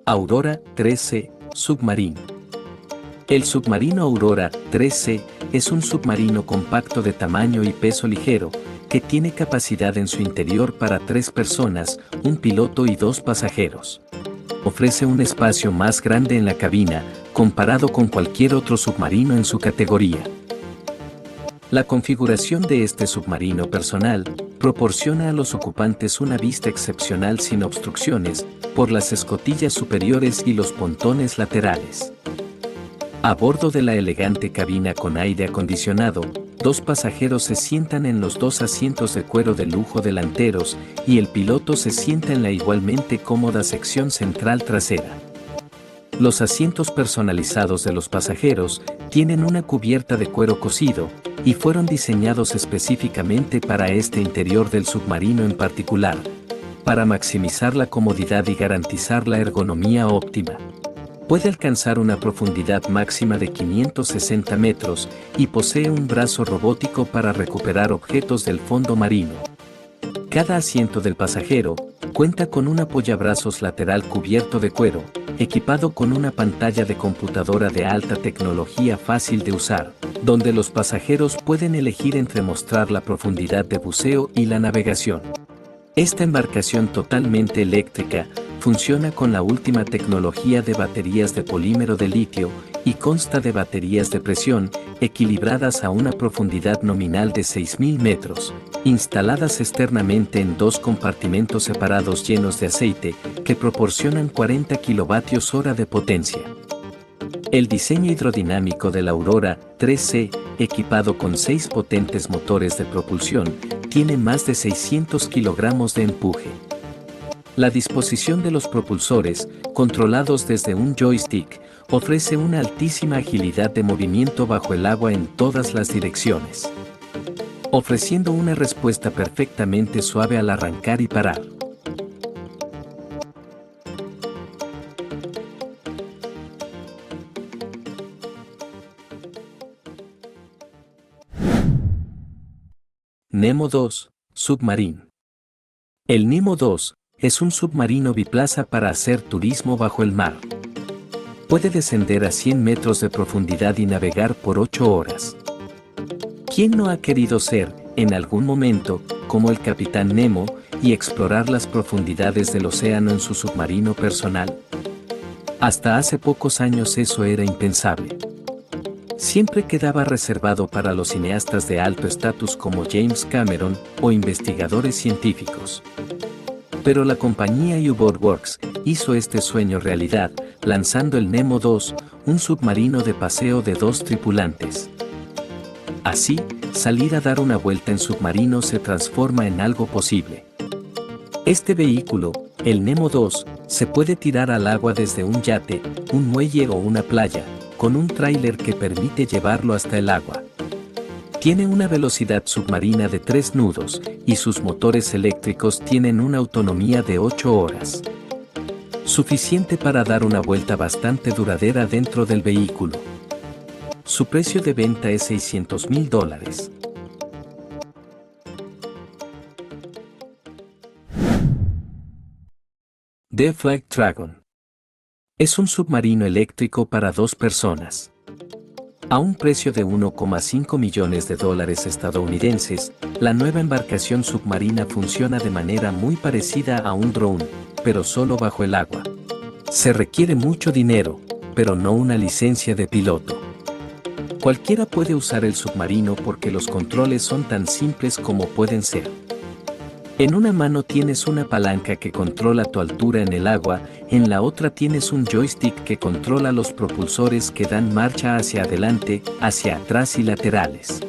Aurora 3C, submarino. El submarino Aurora 3C es un submarino compacto de tamaño y peso ligero, que tiene capacidad en su interior para 3 personas, un piloto y 2 pasajeros. Ofrece un espacio más grande en la cabina, comparado con cualquier otro submarino en su categoría. La configuración de este submarino personal proporciona a los ocupantes una vista excepcional sin obstrucciones por las escotillas superiores y los pontones laterales. A bordo de la elegante cabina con aire acondicionado, 2 pasajeros se sientan en los 2 asientos de cuero de lujo delanteros y el piloto se sienta en la igualmente cómoda sección central trasera. Los asientos personalizados de los pasajeros tienen una cubierta de cuero cocido y fueron diseñados específicamente para este interior del submarino en particular, para maximizar la comodidad y garantizar la ergonomía óptima. Puede alcanzar una profundidad máxima de 560 metros y posee un brazo robótico para recuperar objetos del fondo marino. Cada asiento del pasajero cuenta con un apoyabrazos lateral cubierto de cuero, equipado con una pantalla de computadora de alta tecnología fácil de usar, donde los pasajeros pueden elegir entre mostrar la profundidad de buceo y la navegación. Esta embarcación totalmente eléctrica funciona con la última tecnología de baterías de polímero de litio y consta de baterías de presión equilibradas a una profundidad nominal de 6.000 metros, instaladas externamente en 2 compartimentos separados llenos de aceite que proporcionan 40 kWh de potencia. El diseño hidrodinámico de la Aurora 3C, equipado con 6 potentes motores de propulsión, tiene más de 600 kilogramos de empuje. La disposición de los propulsores, controlados desde un joystick, ofrece una altísima agilidad de movimiento bajo el agua en todas las direcciones, ofreciendo una respuesta perfectamente suave al arrancar y parar. Nemo 2, Submarine. El Nemo 2 es un submarino biplaza para hacer turismo bajo el mar. Puede descender a 100 metros de profundidad y navegar por 8 horas. ¿Quién no ha querido ser, en algún momento, como el Capitán Nemo y explorar las profundidades del océano en su submarino personal? Hasta hace pocos años eso era impensable. Siempre quedaba reservado para los cineastas de alto estatus como James Cameron o investigadores científicos. Pero la compañía U-Boat Works hizo este sueño realidad, lanzando el Nemo 2, un submarino de paseo de 2 tripulantes. Así, salir a dar una vuelta en submarino se transforma en algo posible. Este vehículo, el Nemo 2, se puede tirar al agua desde un yate, un muelle o una playa, con un tráiler que permite llevarlo hasta el agua. Tiene una velocidad submarina de 3 nudos y sus motores eléctricos tienen una autonomía de 8 horas. Suficiente para dar una vuelta bastante duradera dentro del vehículo. Su precio de venta es $600,000. The Flag Dragon. Es un submarino eléctrico para 2 personas. A un precio de $1,5 millones estadounidenses, la nueva embarcación submarina funciona de manera muy parecida a un drone, pero solo bajo el agua. Se requiere mucho dinero, pero no una licencia de piloto. Cualquiera puede usar el submarino porque los controles son tan simples como pueden ser. En una mano tienes una palanca que controla tu altura en el agua, en la otra tienes un joystick que controla los propulsores que dan marcha hacia adelante, hacia atrás y laterales.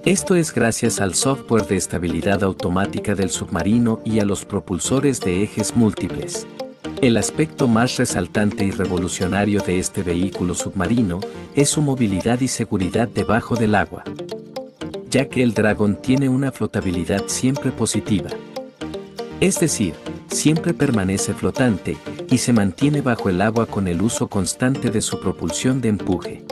Esto es gracias al software de estabilidad automática del submarino y a los propulsores de ejes múltiples. El aspecto más resaltante y revolucionario de este vehículo submarino es su movilidad y seguridad debajo del agua, ya que el Dragon tiene una flotabilidad siempre positiva. Es decir, siempre permanece flotante y se mantiene bajo el agua con el uso constante de su propulsión de empuje.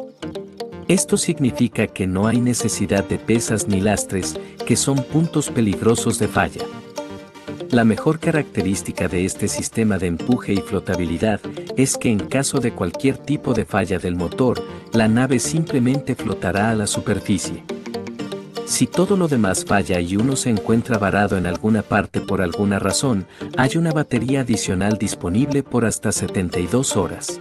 Esto significa que no hay necesidad de pesas ni lastres, que son puntos peligrosos de falla. La mejor característica de este sistema de empuje y flotabilidad es que en caso de cualquier tipo de falla del motor, la nave simplemente flotará a la superficie. Si todo lo demás falla y uno se encuentra varado en alguna parte por alguna razón, hay una batería adicional disponible por hasta 72 horas.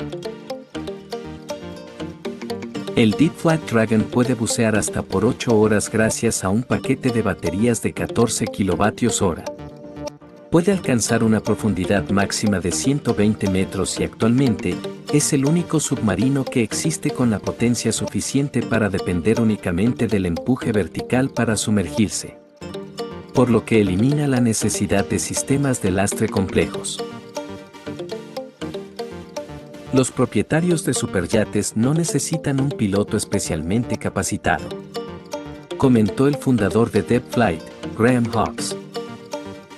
El Deep Flight Dragon puede bucear hasta por 8 horas gracias a un paquete de baterías de 14 kWh. Puede alcanzar una profundidad máxima de 120 metros y actualmente es el único submarino que existe con la potencia suficiente para depender únicamente del empuje vertical para sumergirse, por lo que elimina la necesidad de sistemas de lastre complejos. Los propietarios de superyates no necesitan un piloto especialmente capacitado, comentó el fundador de Deep Flight, Graham Hawkes.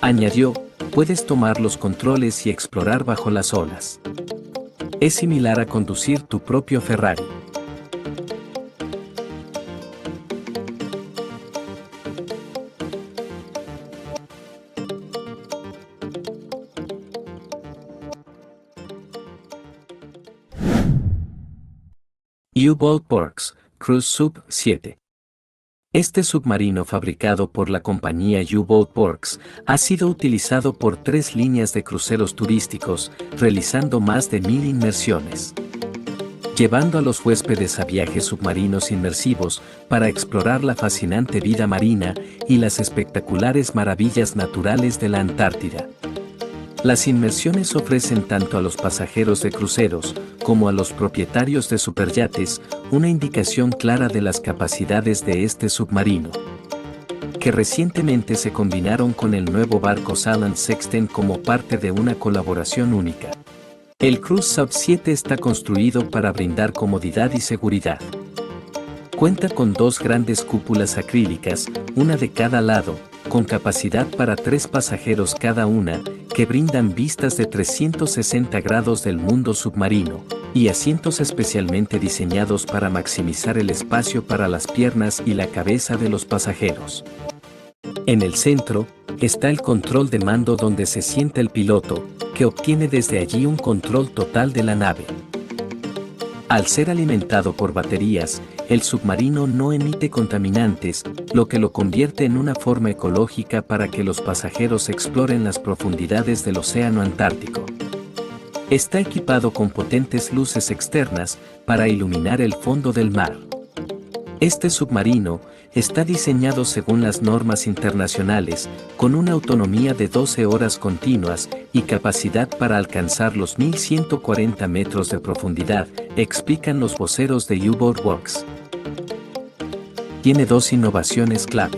Añadió, puedes tomar los controles y explorar bajo las olas. Es similar a conducir tu propio Ferrari. U-Boat Works, Cruise Sub 7. Este submarino fabricado por la compañía U-Boat Works ha sido utilizado por 3 líneas de cruceros turísticos, realizando más de 1000 inmersiones, llevando a los huéspedes a viajes submarinos inmersivos para explorar la fascinante vida marina y las espectaculares maravillas naturales de la Antártida. Las inmersiones ofrecen tanto a los pasajeros de cruceros como a los propietarios de superyates una indicación clara de las capacidades de este submarino, que recientemente se combinaron con el nuevo barco Saland Sexten como parte de una colaboración única. El Cruise Sub 7 está construido para brindar comodidad y seguridad. Cuenta con 2 grandes cúpulas acrílicas, una de cada lado, con capacidad para 3 pasajeros cada una, que brindan vistas de 360 grados del mundo submarino, y asientos especialmente diseñados para maximizar el espacio para las piernas y la cabeza de los pasajeros. En el centro, está el control de mando donde se sienta el piloto, que obtiene desde allí un control total de la nave. Al ser alimentado por baterías, el submarino no emite contaminantes, lo que lo convierte en una forma ecológica para que los pasajeros exploren las profundidades del océano Antártico. Está equipado con potentes luces externas para iluminar el fondo del mar. Este submarino está diseñado según las normas internacionales, con una autonomía de 12 horas continuas y capacidad para alcanzar los 1140 metros de profundidad, explican los voceros de U-Boat Works. Tiene 2 innovaciones clave.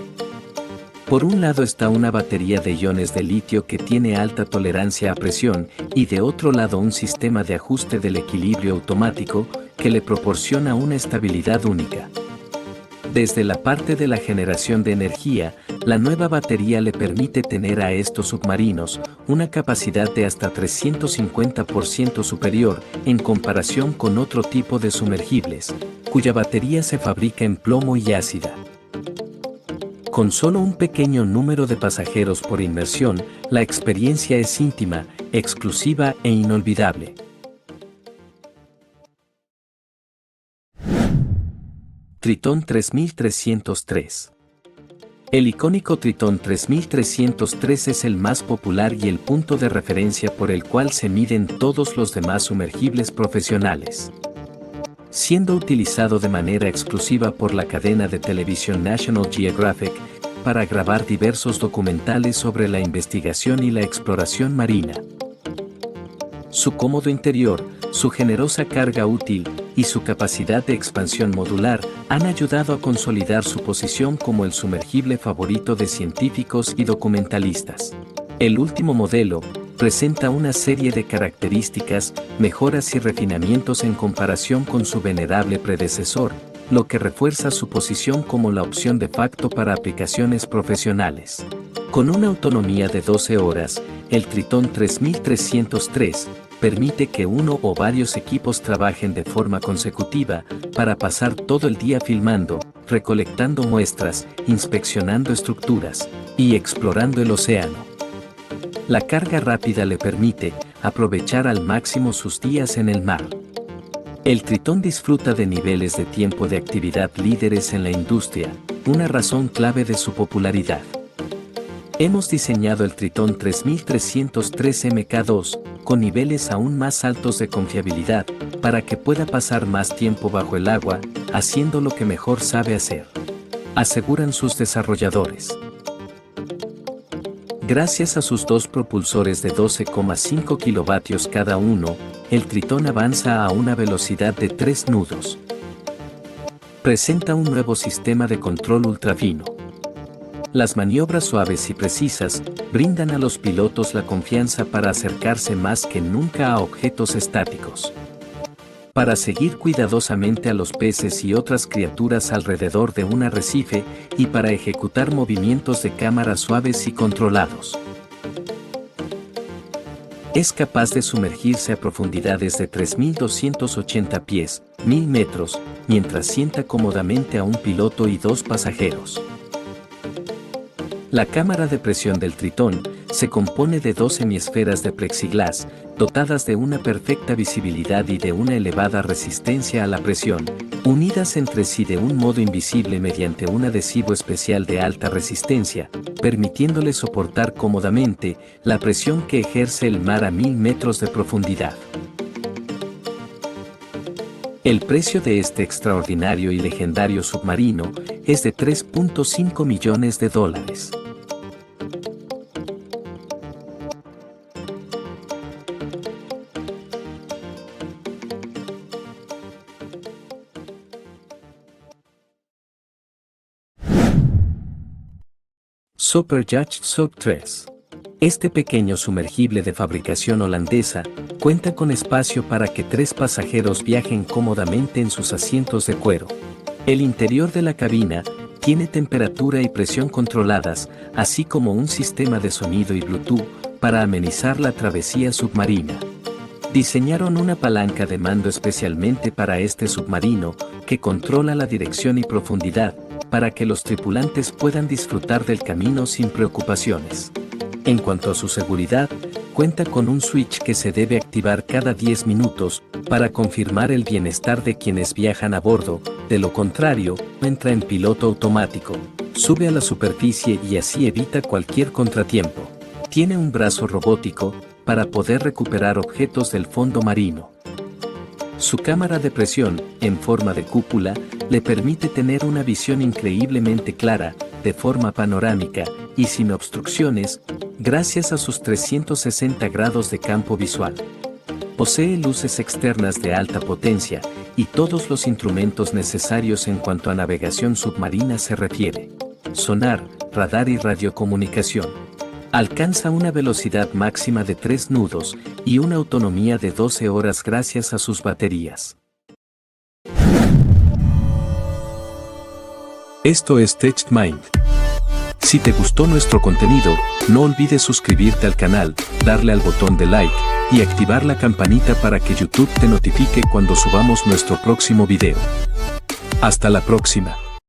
Por un lado está una batería de iones de litio que tiene alta tolerancia a presión y de otro lado un sistema de ajuste del equilibrio automático que le proporciona una estabilidad única. Desde la parte de la generación de energía, la nueva batería le permite tener a estos submarinos una capacidad de hasta 350% superior en comparación con otro tipo de sumergibles, cuya batería se fabrica en plomo y ácida. Con solo un pequeño número de pasajeros por inmersión, la experiencia es íntima, exclusiva e inolvidable. Tritón 3303. El icónico Tritón 3303 es el más popular y el punto de referencia por el cual se miden todos los demás sumergibles profesionales. Siendo utilizado de manera exclusiva por la cadena de televisión National Geographic para grabar diversos documentales sobre la investigación y la exploración marina. Su cómodo interior, su generosa carga útil y su capacidad de expansión modular han ayudado a consolidar su posición como el sumergible favorito de científicos y documentalistas. El último modelo presenta una serie de características, mejoras y refinamientos en comparación con su venerable predecesor, lo que refuerza su posición como la opción de facto para aplicaciones profesionales. Con una autonomía de 12 horas, el Tritón 3303 permite que uno o varios equipos trabajen de forma consecutiva para pasar todo el día filmando, recolectando muestras, inspeccionando estructuras y explorando el océano. La carga rápida le permite aprovechar al máximo sus días en el mar. El Tritón disfruta de niveles de tiempo de actividad líderes en la industria, una razón clave de su popularidad. Hemos diseñado el Tritón 3303 Mk2 con niveles aún más altos de confiabilidad para que pueda pasar más tiempo bajo el agua, haciendo lo que mejor sabe hacer, aseguran sus desarrolladores. Gracias a sus dos propulsores de 12,5 kilovatios cada uno, el Tritón avanza a una velocidad de 3 nudos. Presenta un nuevo sistema de control ultrafino. Las maniobras suaves y precisas brindan a los pilotos la confianza para acercarse más que nunca a objetos estáticos. Para seguir cuidadosamente a los peces y otras criaturas alrededor de un arrecife y para ejecutar movimientos de cámara suaves y controlados. Es capaz de sumergirse a profundidades de 3.280 pies, 1.000 metros, mientras sienta cómodamente a un piloto y 2 pasajeros. La cámara de presión del Tritón se compone de 2 semiesferas de plexiglas, dotadas de una perfecta visibilidad y de una elevada resistencia a la presión, unidas entre sí de un modo invisible mediante un adhesivo especial de alta resistencia, permitiéndole soportar cómodamente la presión que ejerce el mar a 1.000 metros de profundidad. El precio de este extraordinario y legendario submarino es de $3.5 millones. Superyacht Sub 3. Este pequeño sumergible de fabricación holandesa cuenta con espacio para que 3 pasajeros viajen cómodamente en sus asientos de cuero. El interior de la cabina tiene temperatura y presión controladas, así como un sistema de sonido y Bluetooth para amenizar la travesía submarina. Diseñaron una palanca de mando especialmente para este submarino que controla la dirección y profundidad, para que los tripulantes puedan disfrutar del camino sin preocupaciones. En cuanto a su seguridad, cuenta con un switch que se debe activar cada 10 minutos para confirmar el bienestar de quienes viajan a bordo, de lo contrario, entra en piloto automático, sube a la superficie y así evita cualquier contratiempo. Tiene un brazo robótico para poder recuperar objetos del fondo marino. Su cámara de presión, en forma de cúpula, le permite tener una visión increíblemente clara, de forma panorámica y sin obstrucciones, gracias a sus 360 grados de campo visual. Posee luces externas de alta potencia y todos los instrumentos necesarios en cuanto a navegación submarina se refiere: sonar, radar y radiocomunicación. Alcanza una velocidad máxima de 3 nudos y una autonomía de 12 horas gracias a sus baterías. Esto es TechMind. Si te gustó nuestro contenido, no olvides suscribirte al canal, darle al botón de like y activar la campanita para que YouTube te notifique cuando subamos nuestro próximo video. Hasta la próxima.